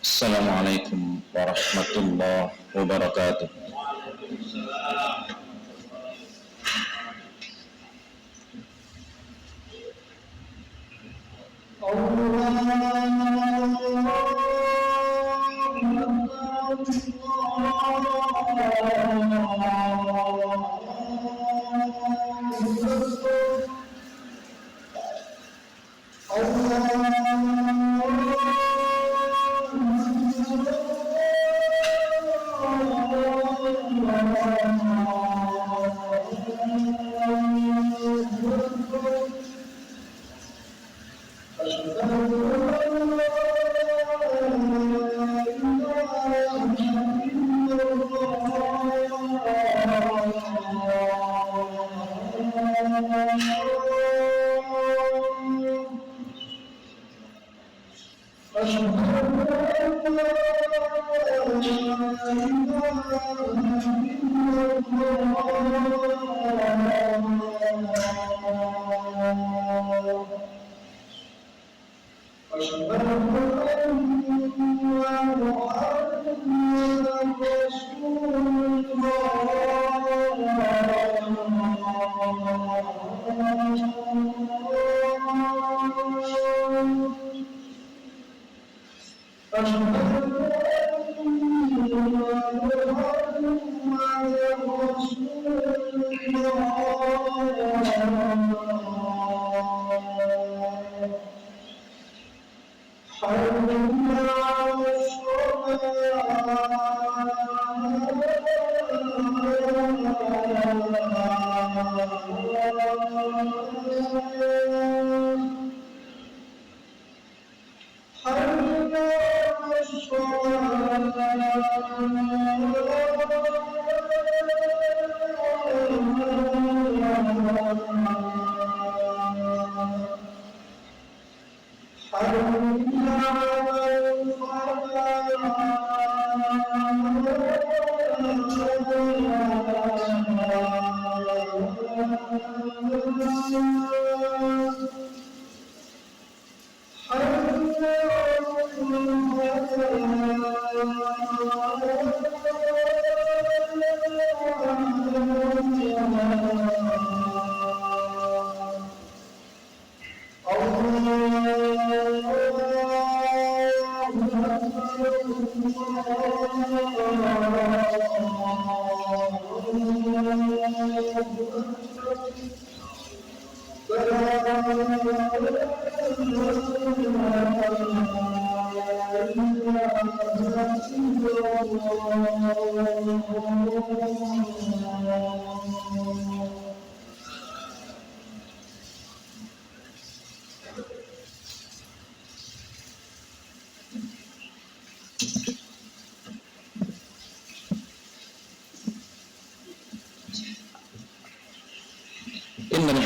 Assalamualaikum warahmatullahi wabarakatuh.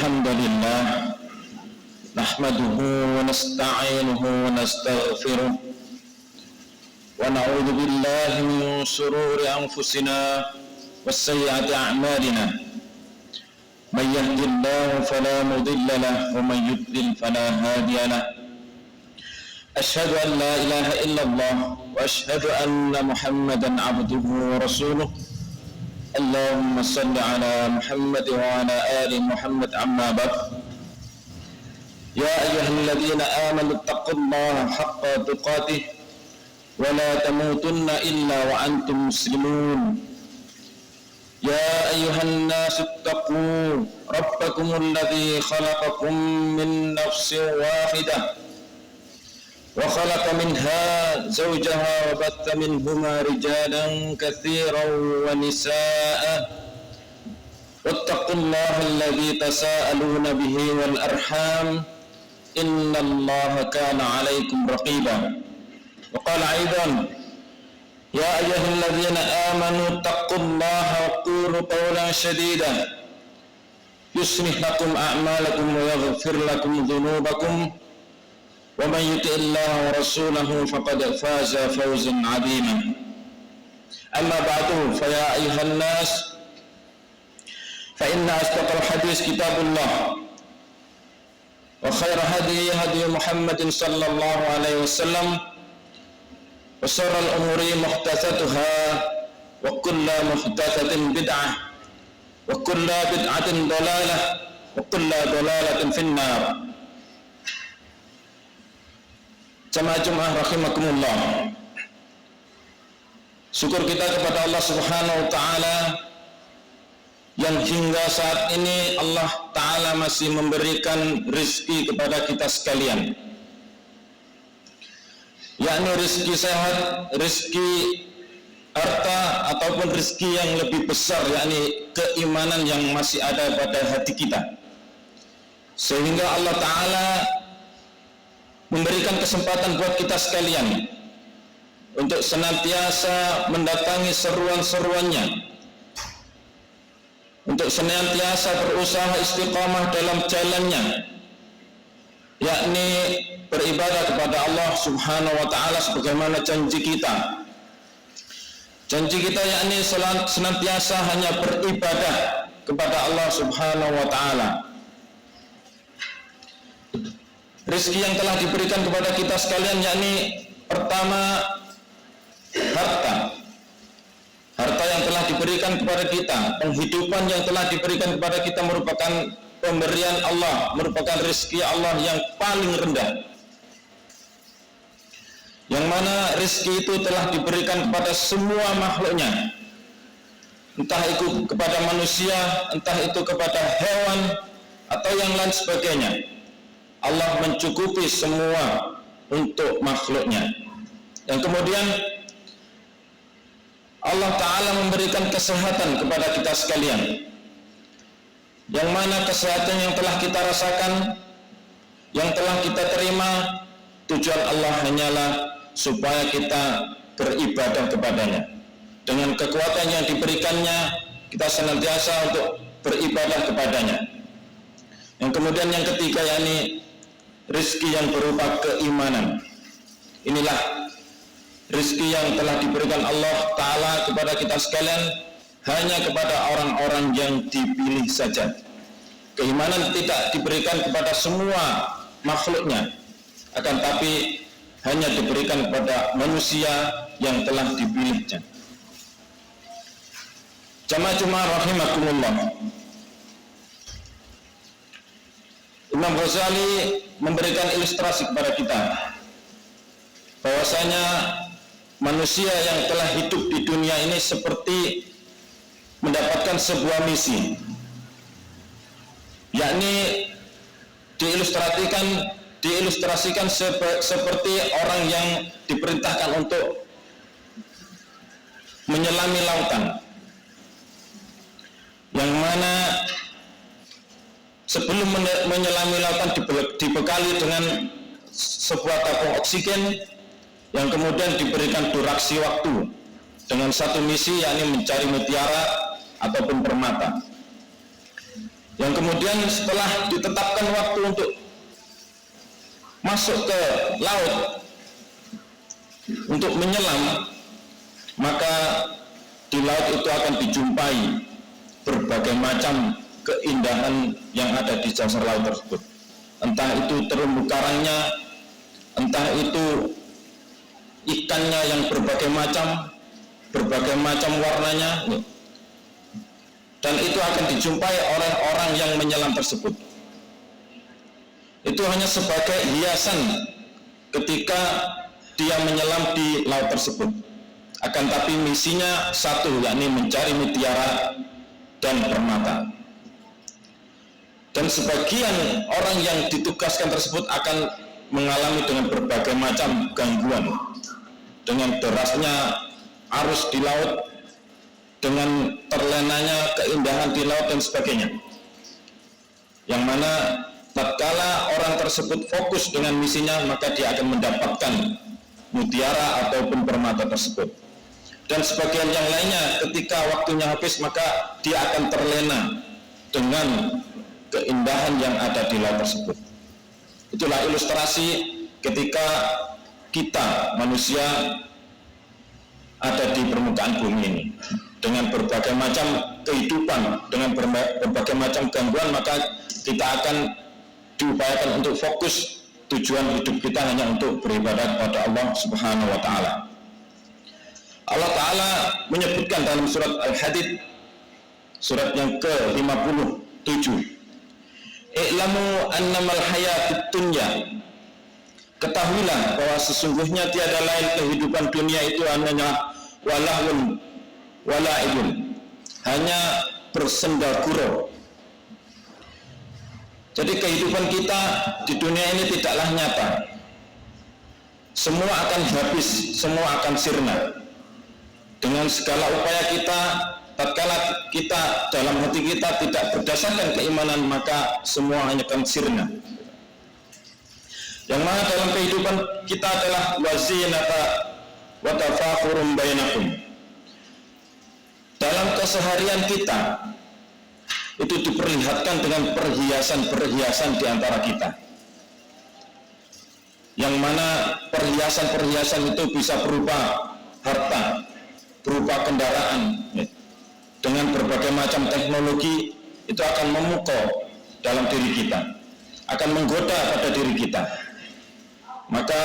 Alhamdulillah nahmaduhu wa nasta'inuhu wa nastaghfiruh wa na'udzu billahi min shururi anfusina wa sayyiati a'malina may yahdihillahu fala mudilla lahu wa may yudlil fala hadiya lahu asyhadu an la ilaha illallah wa asyhadu anna Muhammadan 'abduhu wa rasuluh. Allahumma salli ala Muhammad wa ala ali Muhammad amma ba'd. Ya ayyuhalladzina amanu taqullaha haqqa tuqatih wa la tamutunna illa wa antum muslimun. Ya ayyuhan nasu taqu rabbakumul ladzi khalaqakum min nafsin wahidah wa khalaqa minha zawjaha wa batta minhuma rijalan katsiran wa nisaa'a wattaqullaha alladzi tasaaluna bihi wal arham innallaha kana 'alaykum raqiba. Wa qala aidan ya ayyuhalladzina amanu taqullaha wa qulu qawlan shadidan yuslih lakum a'malakum wa yaghfir lakum dhunubakum wa man yuti'illaha wa rasulahu faqad faza fawzan 'azima. Amma ba'du, fa ya ayyuhan nas fa inna asdaqal hadis kitabullah وخير هدي هدي محمد صلى الله عليه وسلم وشر الأمور محدثاتها وكل محدثة بدعة وكل بدعة ضلالة وكل ضلالة في النار. Jamaah rahimakumullah. Syukur kita kepada Allah Subhanahu wa taala yang hingga saat ini Allah Ta'ala masih memberikan rezeki kepada kita sekalian, yakni rezeki sehat, rezeki harta, ataupun rezeki yang lebih besar, yakni keimanan yang masih ada pada hati kita, sehingga Allah Ta'ala memberikan kesempatan buat kita sekalian untuk senantiasa mendatangi seruan-seruannya, untuk senantiasa berusaha istiqamah dalam jalannya, yakni beribadah kepada Allah Subhanahu wa taala sebagaimana janji kita. Janji kita yakni senantiasa hanya beribadah kepada Allah Subhanahu wa taala. Rezeki yang telah diberikan kepada kita sekalian yakni pertama harta yang telah diberikan kepada kita, penghidupan yang telah diberikan kepada kita merupakan pemberian Allah, merupakan rezeki Allah yang paling rendah, yang mana rezeki itu telah diberikan kepada semua makhluknya, entah itu kepada manusia, entah itu kepada hewan atau yang lain sebagainya. Allah mencukupi semua untuk makhluknya. Yang kemudian Allah Ta'ala memberikan kesehatan kepada kita sekalian, yang mana kesehatan yang telah kita rasakan, yang telah kita terima, tujuan Allah hanyalah supaya kita beribadah kepadanya. Dengan kekuatan yang diberikannya, kita senantiasa untuk beribadah kepadanya. Yang kemudian yang ketiga, yakni rezeki yang berupa keimanan. Inilah rezeki yang telah diberikan Allah Ta'ala kepada kita sekalian, hanya kepada orang-orang yang dipilih saja. Keimanan tidak diberikan kepada semua makhluknya, akan tapi hanya diberikan kepada manusia yang telah dipilihnya. Jamaah rahimakumullah. Imam Ghazali memberikan ilustrasi kepada kita bahwasanya manusia yang telah hidup di dunia ini seperti mendapatkan sebuah misi, yakni diilustrasikan seperti orang yang diperintahkan untuk menyelami lautan, yang mana sebelum menyelami lautan dibekali dengan sebuah tabung oksigen, yang kemudian diberikan durasi waktu dengan satu misi, yakni mencari mutiara ataupun permata. Yang kemudian setelah ditetapkan waktu untuk masuk ke laut untuk menyelam, maka di laut itu akan dijumpai berbagai macam keindahan yang ada di dasar laut tersebut, entah itu terumbu karangnya, entah itu ikannya yang berbagai macam warnanya, dan itu akan dijumpai oleh orang yang menyelam tersebut. Itu hanya sebagai hiasan ketika dia menyelam di laut tersebut, akan tapi misinya satu, yakni mencari mutiara dan permata. Dan sebagian orang yang ditugaskan tersebut akan mengalami dengan berbagai macam gangguan, dengan derasnya arus di laut, dengan terlenanya keindahan di laut dan sebagainya, yang mana tatkala orang tersebut fokus dengan misinya, maka dia akan mendapatkan mutiara ataupun permata tersebut. Dan sebagian yang lainnya ketika waktunya habis, maka dia akan terlena dengan keindahan yang ada di laut tersebut. Itulah ilustrasi ketika kita manusia ada di permukaan bumi ini dengan berbagai macam kehidupan, dengan berbagai macam gangguan, maka kita akan diupayakan untuk fokus tujuan hidup kita hanya untuk beribadah kepada Allah Subhanahu wa taala. Allah taala menyebutkan dalam surat Al-Hadid surat yang ke-57, "I'lamu annamal hayatud dunya." Ketahuilah bahwa sesungguhnya tiada lain kehidupan dunia itu hanyalah walahun walaibun, hanya bersenda gurau. Jadi kehidupan kita di dunia ini tidaklah nyata. Semua akan habis, semua akan sirna. Dengan segala upaya kita, tatkala kita dalam hati kita tidak berdasarkan keimanan, maka semua hanya akan sirna. Yang mana dalam kehidupan kita adalah wazinata wa tafakhurun bainakum. Dalam keseharian kita itu diperlihatkan dengan perhiasan-perhiasan di antara kita, yang mana perhiasan-perhiasan itu bisa berupa harta, berupa kendaraan, dengan berbagai macam teknologi. Itu akan memukau dalam diri kita, akan menggoda pada diri kita. Maka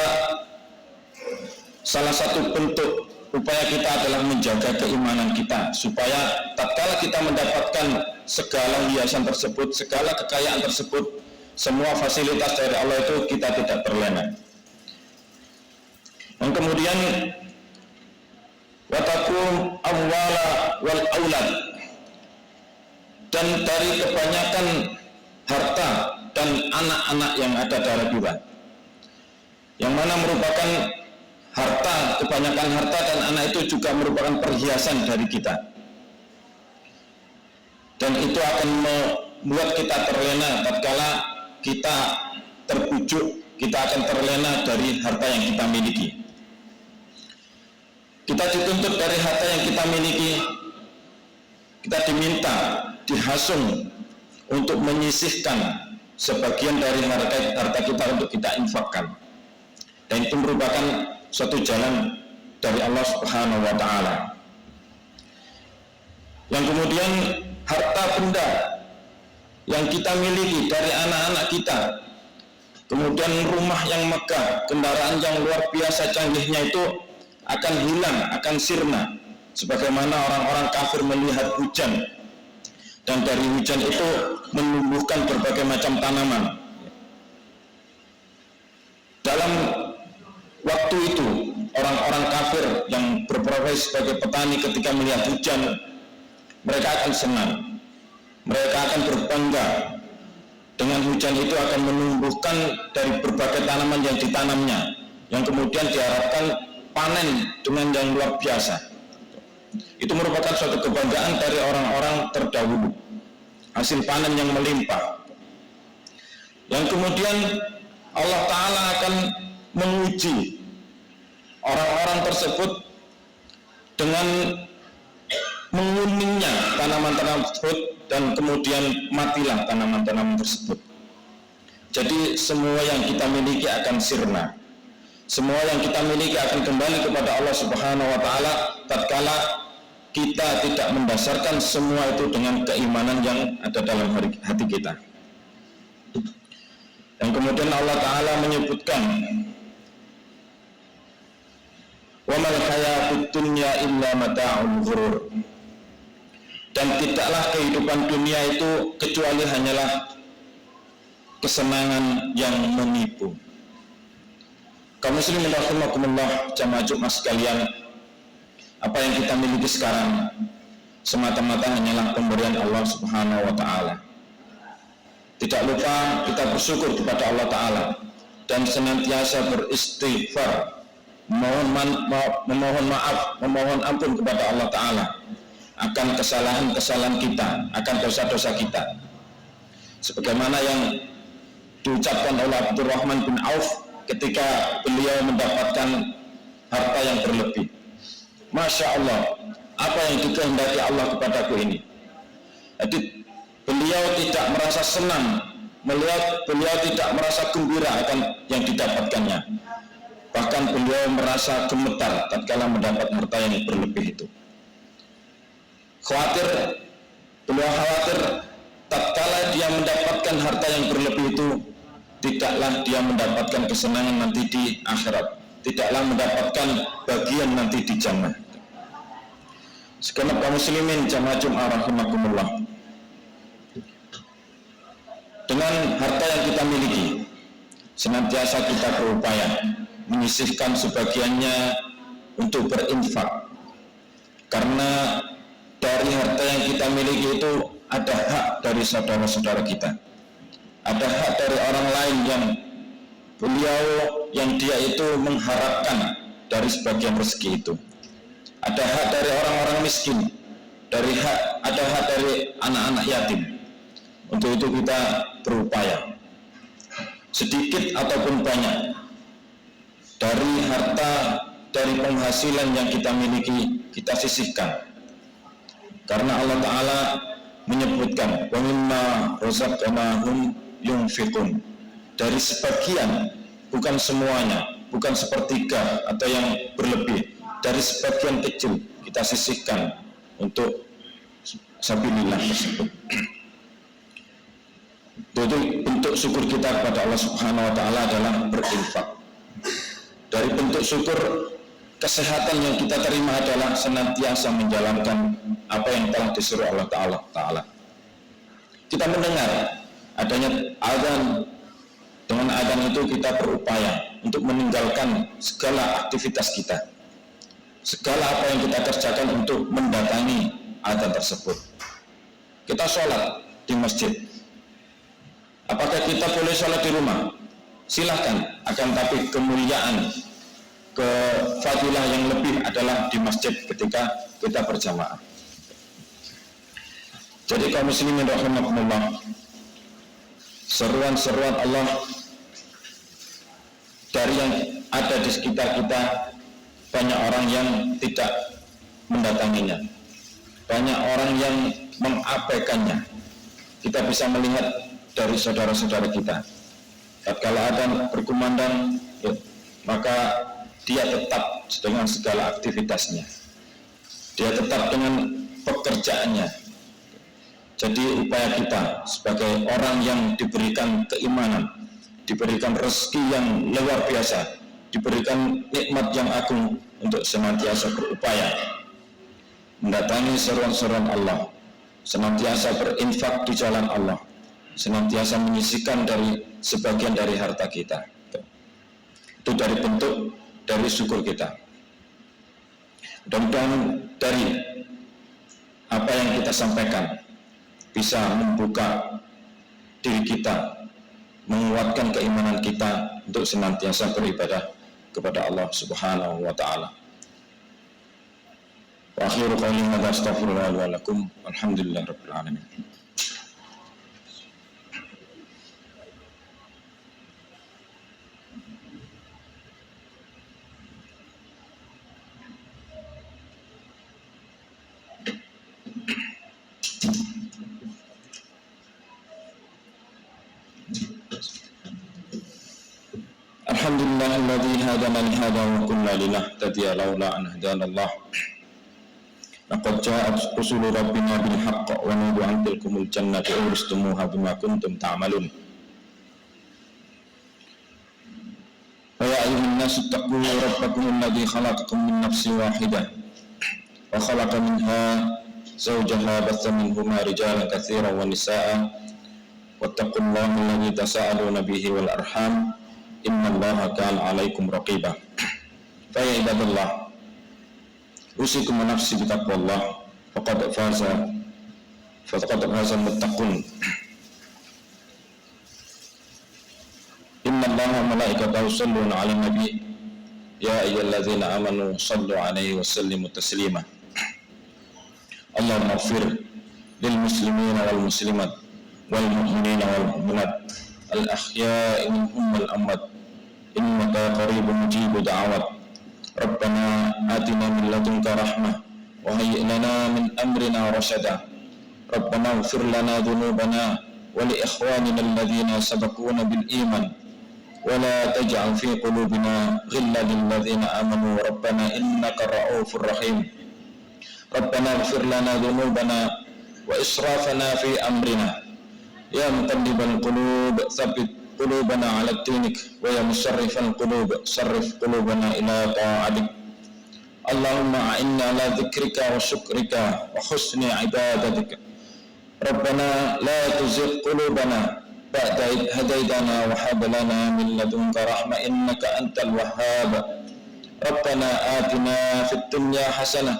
salah satu bentuk upaya kita adalah menjaga keimanan kita, supaya tatkala kita mendapatkan segala hiasan tersebut, segala kekayaan tersebut, semua fasilitas dari Allah itu, kita tidak terlena. Dan kemudian watakum amwala wal aulad, dan dari kebanyakan harta dan anak-anak yang ada dalam kita, yang mana merupakan harta, kebanyakan harta dan anak itu juga merupakan perhiasan dari kita, dan itu akan membuat kita terlena tatkala kita terbujuk, kita akan terlena dari harta yang kita miliki. Kita dituntut dari harta yang kita miliki, kita diminta, dihasung untuk menyisihkan sebagian dari harta kita untuk kita infakkan, dan itu merupakan suatu jalan dari Allah Subhanahu wa taala. Yang kemudian harta benda yang kita miliki dari anak-anak kita, kemudian rumah yang megah, kendaraan yang luar biasa canggihnya, itu akan hilang, akan sirna. Sebagaimana orang-orang kafir melihat hujan, dan dari hujan itu menumbuhkan berbagai macam tanaman. Dalam waktu itu orang-orang kafir yang berprofesi sebagai petani ketika melihat hujan, mereka akan senang, mereka akan berbangga dengan hujan itu akan menumbuhkan dari berbagai tanaman yang ditanamnya, yang kemudian diharapkan panen dengan yang luar biasa. Itu merupakan suatu kebanggaan dari orang-orang terdahulu, hasil panen yang melimpah. Yang kemudian Allah Ta'ala akan menguji orang-orang tersebut dengan menguningnya tanaman-tanaman tersebut, dan kemudian matilah tanaman-tanaman tersebut. Jadi semua yang kita miliki akan sirna, semua yang kita miliki akan kembali kepada Allah Subhanahu wa taala tatkala kita tidak mendasarkan semua itu dengan keimanan yang ada dalam hati kita. Dan kemudian Allah Ta'ala menyebutkan, wa mal hayatud dunya illa mata'ul ghurur, dan tidaklah kehidupan dunia itu kecuali hanyalah kesenangan yang menipu. Kaum muslimin rahimakumullah, jamaah Jumat sekalian, apa yang kita miliki sekarang semata-mata hanyalah pemberian Allah Subhanahu wa taala. Tidak lupa kita bersyukur kepada Allah Ta'ala dan senantiasa beristighfar, memohon maaf, memohon ampun kepada Allah Ta'ala akan kesalahan-kesalahan kita, akan dosa-dosa kita, sebagaimana yang diucapkan oleh Abdurrahman bin Auf ketika beliau mendapatkan harta yang berlebih. Masya Allah, apa yang dikehendaki Allah kepadaku ini. Jadi beliau tidak merasa senang melihat, beliau tidak merasa gembira akan yang didapatkannya, bahkan beliau merasa gemetar tatkala mendapat harta yang berlebih itu. Beliau khawatir tatkala dia mendapatkan harta yang berlebih itu, tidaklah dia mendapatkan kesenangan nanti di akhirat, tidaklah mendapatkan bagian nanti di jannah. Segenap kaum muslimin jamaah Jum'ah rahimakumullah, dengan harta yang kita miliki senantiasa kita berupaya menyisihkan sebagiannya untuk berinfak, karena dari harta yang kita miliki itu ada hak dari saudara-saudara kita, ada hak dari orang lain yang dia itu mengharapkan dari sebagian rezeki itu, ada hak dari orang-orang miskin, ada hak dari anak-anak yatim. Untuk itu kita berupaya sedikit ataupun banyak dari harta, dari penghasilan yang kita miliki, kita sisihkan, karena Allah Ta'ala menyebutkan wa mimma razaqnahum yunfiqun, dari sebagian, bukan semuanya, bukan sepertiga atau yang berlebih, dari sebagian kecil kita sisihkan untuk sabilillah tersebut. Itu bentuk syukur kita kepada Allah Subhanahu wa Ta'ala adalah berinfak. Dari bentuk syukur kesehatan yang kita terima adalah senantiasa menjalankan apa yang telah disuruh Allah Ta'ala. Kita mendengar adanya azan, dengan azan itu kita berupaya untuk meninggalkan segala aktivitas kita, segala apa yang kita kerjakan untuk mendatangi azan tersebut. Kita sholat di masjid. Apakah kita boleh sholat di rumah? Silahkan, akan tapi kemuliaan, kefadilah yang lebih adalah di masjid ketika kita berjamaah. Jadi kaum muslimin rahimakumullah, seruan-seruan Allah dari yang ada di sekitar kita, banyak orang yang tidak mendatanginya, banyak orang yang mengabaikannya. Kita bisa melihat dari saudara-saudara kita, tatkala adzan berkumandang, maka dia tetap dengan segala aktivitasnya, dia tetap dengan pekerjaannya. Jadi upaya kita sebagai orang yang diberikan keimanan, diberikan rezeki yang luar biasa, diberikan nikmat yang agung, untuk senantiasa berupaya mendatangi seruan-seruan Allah, senantiasa berinfak di jalan Allah, senantiasa menyisihkan dari sebagian dari harta kita. Itu dari bentuk dari syukur kita. Mudah-mudahan dari apa yang kita sampaikan bisa membuka diri kita, menguatkan keimanan kita untuk senantiasa beribadah kepada Allah Subhanahu wa Ta'ala. Wa akhiru qawli hadza astaghfirullah wa lakum walhamdulillahirabbil alamin. Alhamdulillahilladzi hadana li hadza wa kunna linahtadiya laula an hadana Allah. Laqad ja'at rusulu rabbina bil haqq wa nudu an tilkumul jannati uristumuha bima kuntum ta'malun. Wa ya ayyuhan nasu ittaqu rabbakum alladzi khalaqakum min nafsin wahidah wa khalaqa minha zawjaha batha minhuma rijalan katsiran wa nisaa'a wattaqullaha alladzi tasaaluna bihi wal arham innallaha kana 'alaikum raqiba. Fa ya ibadallah, usikum wa nafsi bitaqwallah faqad faza muttaqun. Innallaha wa malaikatahu yusholluna 'alan nabi ya ayyuhalladzina amanu shallu 'alaihi wa sallimu taslima. Allahumma ighfir lil muslimina wal muslimat wal mu'minina wal mu'minat al ahya'i minhum wal amwat innaka qaribun mujibud da'awat. Rabbana atina min ladunka rahmah wa hayyi' lana min amrina rashada. Rabbana ighfir lana dhunubana wa li ikhwanina alladhina sabaquna bil iman wa la taj'al fi qulubina ghillan lil ladzina amanu rabbana innaka ra'ufur rahim. Rabbana ighfir lana dhunubana wa israfana fi amrina ya muqallibal qulub tsabbit قلوبنا على دينك ويا مصرف القلوب صرف قلوبنا إلى طاعتك اللهم أعنا على ذكرك وشكرك وحسن عبادتك ربنا لا تزغ قلوبنا بعد إذ هديتنا وهب لنا من لدنك رحمة إنك أنت الوهاب ربنا آتنا في الدنيا حسنة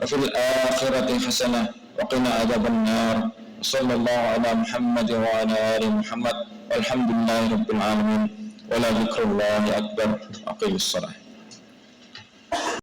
وفي الآخرة حسنة وقنا عذاب النار صلى الله على محمد وعلى آل محمد والحمد لله رب العالمين ولا ذكر الله أكبر أقيم الصلاة